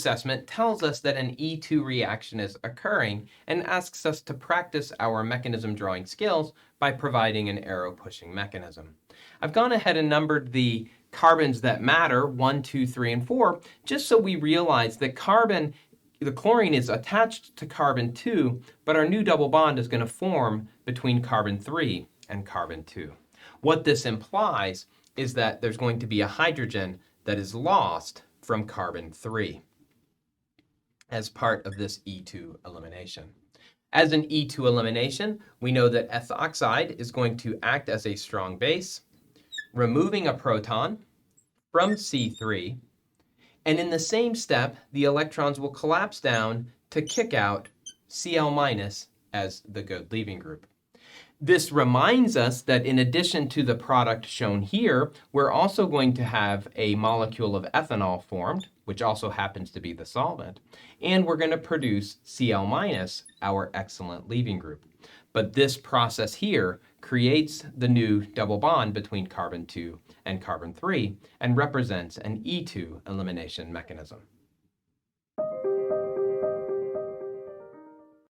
assessment tells us that an E2 reaction is occurring and asks us to practice our mechanism drawing skills by providing an arrow pushing mechanism. I've gone ahead and numbered the carbons that matter, 1, 2, 3, and 4, just so we realize that the chlorine is attached to carbon 2, but our new double bond is going to form between carbon 3 and carbon 2. What this implies is that there's going to be a hydrogen that is lost from carbon 3 as part of this E2 elimination. As an E2 elimination, we know that ethoxide is going to act as a strong base, removing a proton from C3, and in the same step, the electrons will collapse down to kick out Cl- as the good leaving group. This reminds us that in addition to the product shown here, we're also going to have a molecule of ethanol formed, which also happens to be the solvent, and we're going to produce Cl-, our excellent leaving group. But this process here creates the new double bond between carbon 2 and carbon 3 and represents an E2 elimination mechanism.